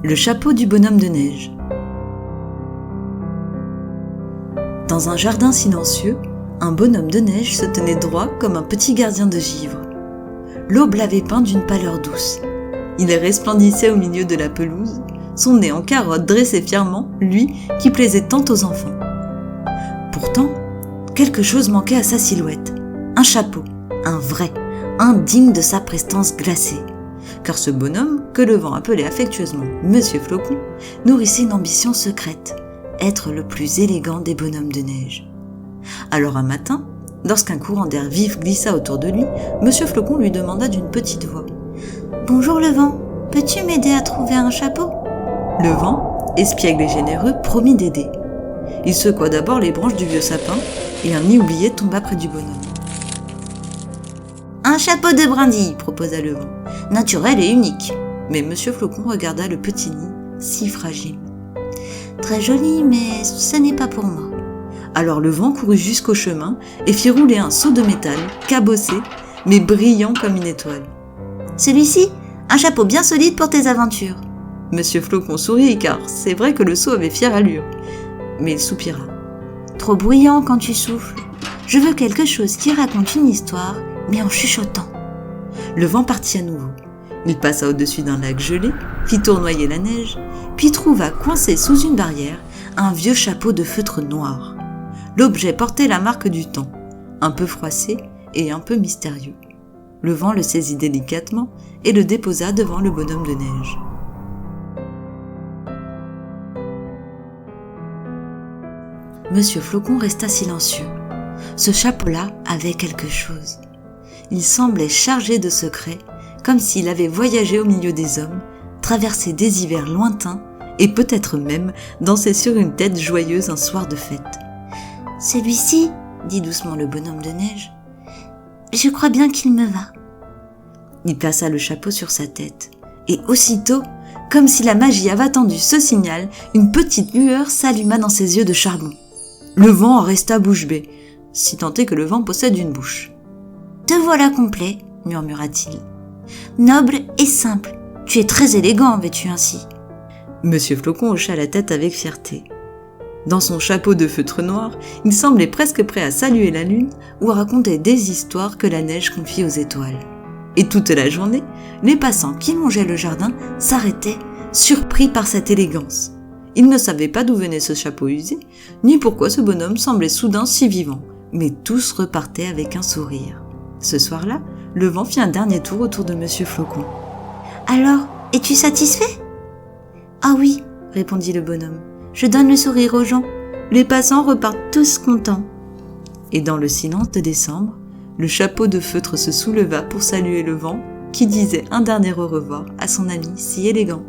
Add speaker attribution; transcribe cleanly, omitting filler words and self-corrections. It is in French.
Speaker 1: Le chapeau du bonhomme de neige. Dans un jardin silencieux, un bonhomme de neige se tenait droit comme un petit gardien de givre. L'aube l'avait peint d'une pâleur douce. Il resplendissait au milieu de la pelouse, son nez en carotte dressé fièrement, lui qui plaisait tant aux enfants. Pourtant, quelque chose manquait à sa silhouette. Un chapeau, un vrai, un digne de sa prestance glacée. Car ce bonhomme, que le vent appelait affectueusement Monsieur Flocon, nourrissait une ambition secrète, être le plus élégant des bonhommes de neige. Alors un matin, lorsqu'un courant d'air vif glissa autour de lui, Monsieur Flocon lui demanda d'une petite voix « Bonjour le vent, peux-tu m'aider à trouver un chapeau ?» Le vent, espiègle et généreux, promit d'aider. Il secoua d'abord les branches du vieux sapin et un nid oublié tomba près du bonhomme. « Un chapeau de brindilles !» proposa le vent. « Naturel et unique !» Mais Monsieur Flocon regarda le petit nid, si fragile. « Très joli, mais ce n'est pas pour moi. » Alors le vent courut jusqu'au chemin et fit rouler un seau de métal, cabossé, mais brillant comme une étoile. « Celui-ci, un chapeau bien solide pour tes aventures. » Monsieur Flocon sourit car c'est vrai que le seau avait fière allure. Mais il soupira. « Trop bruyant quand tu souffles. Je veux quelque chose qui raconte une histoire, mais en chuchotant. » Le vent partit à nouveau. Il passa au-dessus d'un lac gelé, fit tournoyer la neige, puis trouva coincé sous une barrière un vieux chapeau de feutre noir. L'objet portait la marque du temps, un peu froissé et un peu mystérieux. Le vent le saisit délicatement et le déposa devant le bonhomme de neige. Monsieur Flocon resta silencieux. Ce chapeau-là avait quelque chose. Il semblait chargé de secrets, comme s'il avait voyagé au milieu des hommes, traversé des hivers lointains et peut-être même dansé sur une tête joyeuse un soir de fête. « Celui-ci, dit doucement le bonhomme de neige, je crois bien qu'il me va. » Il plaça le chapeau sur sa tête, et aussitôt, comme si la magie avait attendu ce signal, une petite lueur s'alluma dans ses yeux de charbon. Le vent en resta bouche bée, si tant est que le vent possède une bouche. « Te voilà complet, » murmura-t-il. « Noble et simple, tu es très élégant vêtu ainsi. » Monsieur Flocon hocha la tête avec fierté. Dans son chapeau de feutre noir, il semblait presque prêt à saluer la lune ou à raconter des histoires que la neige confie aux étoiles. Et toute la journée, les passants qui longeaient le jardin s'arrêtaient, surpris par cette élégance. Ils ne savaient pas d'où venait ce chapeau usé, ni pourquoi ce bonhomme semblait soudain si vivant, mais tous repartaient avec un sourire. Ce soir-là, le vent fit un dernier tour autour de Monsieur Flocon. « Alors, es-tu satisfait ?»« Ah oui, » répondit le bonhomme, « je donne le sourire aux gens. Les passants repartent tous contents. » Et dans le silence de décembre, le chapeau de feutre se souleva pour saluer le vent qui disait un dernier au revoir à son ami si élégant.